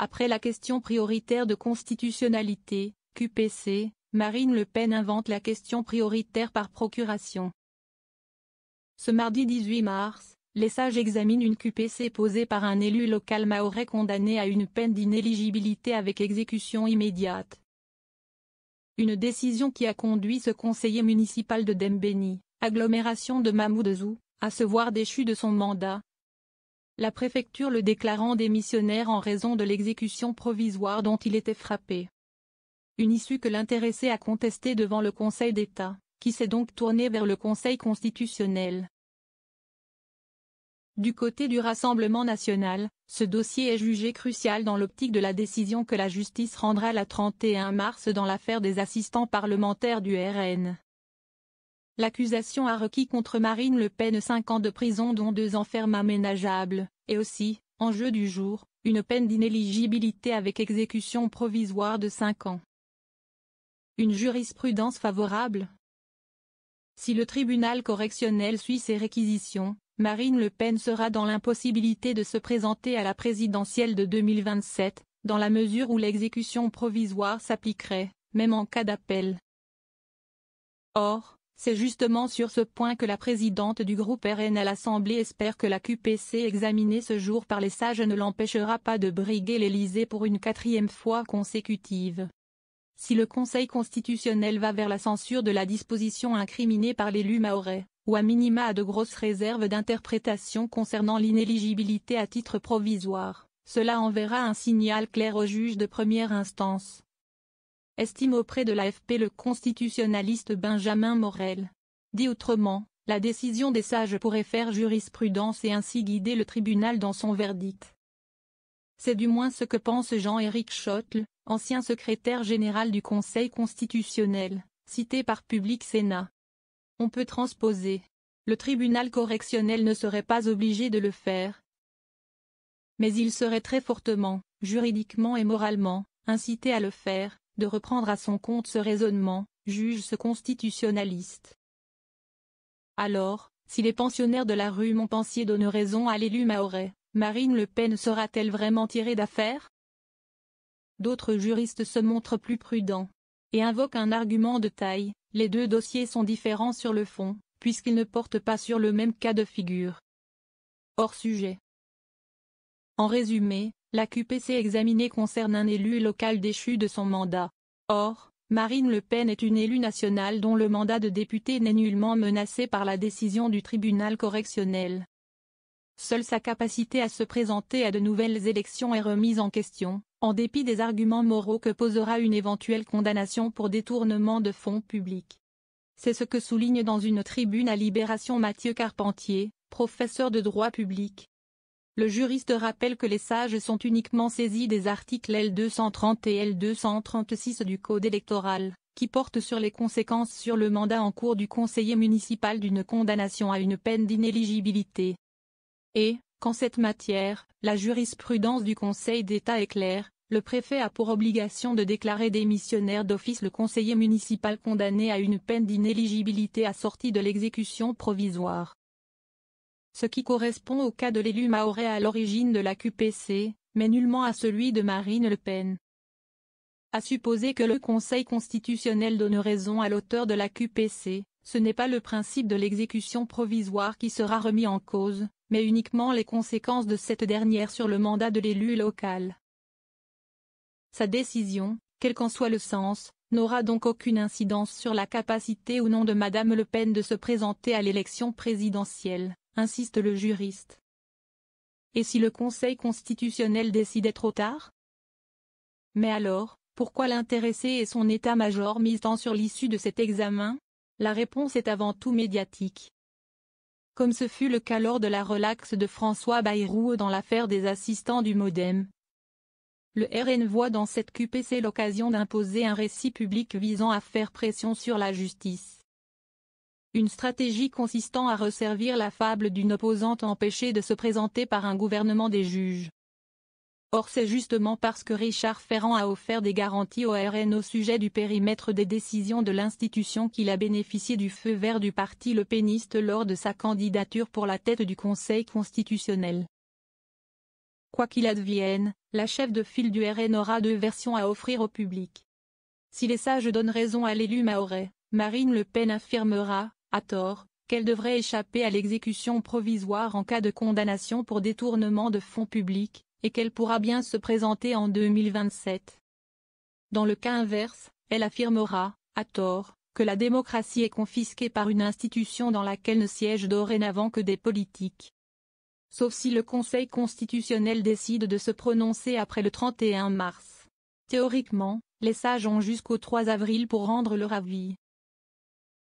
Après la question prioritaire de constitutionnalité, QPC, Marine Le Pen invente la question prioritaire par procuration. Ce mardi 18 mars, les sages examinent une QPC posée par un élu local mahorais condamné à une peine d'inéligibilité avec exécution immédiate. Une décision qui a conduit ce conseiller municipal de Dembéni, agglomération de Mamoudzou, à se voir déchu de son mandat. La préfecture le déclarant démissionnaire en raison de l'exécution provisoire dont il était frappé. Une issue que l'intéressé a contestée devant le Conseil d'État, qui s'est donc tourné vers le Conseil constitutionnel. Du côté du Rassemblement national, ce dossier est jugé crucial dans l'optique de la décision que la justice rendra le 31 mars dans l'affaire des assistants parlementaires du RN. L'accusation a requis contre Marine Le Pen 5 ans de prison dont 2 ans ferme aménageables, et aussi, enjeu du jour, une peine d'inéligibilité avec exécution provisoire de 5 ans. Une jurisprudence favorable? Si le tribunal correctionnel suit ces réquisitions, Marine Le Pen sera dans l'impossibilité de se présenter à la présidentielle de 2027, dans la mesure où l'exécution provisoire s'appliquerait, même en cas d'appel. Or, c'est justement sur ce point que la présidente du groupe RN à l'Assemblée espère que la QPC examinée ce jour par les sages ne l'empêchera pas de briguer l'Élysée pour une 4e fois consécutive. Si le Conseil constitutionnel va vers la censure de la disposition incriminée par l'élu mahorais, ou à minima a de grosses réserves d'interprétation concernant l'inéligibilité à titre provisoire, cela enverra un signal clair au juge de première instance. Estime auprès de l'AFP le constitutionnaliste Benjamin Morel. Dit autrement, la décision des sages pourrait faire jurisprudence et ainsi guider le tribunal dans son verdict. C'est du moins ce que pense Jean-Éric Chotle, ancien secrétaire général du Conseil constitutionnel, cité par Public Sénat. On peut transposer. Le tribunal correctionnel ne serait pas obligé de le faire. Mais il serait très fortement, juridiquement et moralement, incité à le faire, de reprendre à son compte ce raisonnement, juge ce constitutionnaliste. Alors, si les pensionnaires de la rue Montpensier donnent raison à l'élu mahorais, Marine Le Pen sera-t-elle vraiment tirée d'affaire? D'autres juristes se montrent plus prudents et invoquent un argument de taille: les 2 dossiers sont différents sur le fond, puisqu'ils ne portent pas sur le même cas de figure. Hors sujet. En résumé, la QPC examinée concerne un élu local déchu de son mandat. Or, Marine Le Pen est une élue nationale dont le mandat de député n'est nullement menacé par la décision du tribunal correctionnel. Seule sa capacité à se présenter à de nouvelles élections est remise en question, en dépit des arguments moraux que posera une éventuelle condamnation pour détournement de fonds publics. C'est ce que souligne dans une tribune à Libération Mathieu Carpentier, professeur de droit public. Le juriste rappelle que les sages sont uniquement saisis des articles L230 et L236 du Code électoral, qui portent sur les conséquences sur le mandat en cours du conseiller municipal d'une condamnation à une peine d'inéligibilité. Et, qu'en cette matière, la jurisprudence du Conseil d'État est claire, le préfet a pour obligation de déclarer démissionnaire d'office le conseiller municipal condamné à une peine d'inéligibilité assortie de l'exécution provisoire. Ce qui correspond au cas de l'élu mahorais à l'origine de la QPC, mais nullement à celui de Marine Le Pen. À supposer que le Conseil constitutionnel donne raison à l'auteur de la QPC, ce n'est pas le principe de l'exécution provisoire qui sera remis en cause, mais uniquement les conséquences de cette dernière sur le mandat de l'élu local. Sa décision, quel qu'en soit le sens, n'aura donc aucune incidence sur la capacité ou non de Madame Le Pen de se présenter à l'élection présidentielle, insiste le juriste. Et si le Conseil constitutionnel décidait trop tard? Mais alors, pourquoi l'intéressé et son état-major misent tant sur l'issue de cet examen? La réponse est avant tout médiatique. Comme ce fut le cas lors de la relaxe de François Bayrou dans l'affaire des assistants du MoDem. Le RN voit dans cette QPC l'occasion d'imposer un récit public visant à faire pression sur la justice. Une stratégie consistant à resservir la fable d'une opposante empêchée de se présenter par un gouvernement des juges. Or c'est justement parce que Richard Ferrand a offert des garanties au RN au sujet du périmètre des décisions de l'institution qu'il a bénéficié du feu vert du parti Le Peniste lors de sa candidature pour la tête du Conseil constitutionnel. Quoi qu'il advienne, la chef de file du RN aura 2 versions à offrir au public. Si les sages donnent raison à l'élu mahorais, Marine Le Pen affirmera, à tort, qu'elle devrait échapper à l'exécution provisoire en cas de condamnation pour détournement de fonds publics, et qu'elle pourra bien se présenter en 2027. Dans le cas inverse, elle affirmera, à tort, que la démocratie est confisquée par une institution dans laquelle ne siègent dorénavant que des politiques. Sauf si le Conseil constitutionnel décide de se prononcer après le 31 mars. Théoriquement, les sages ont jusqu'au 3 avril pour rendre leur avis.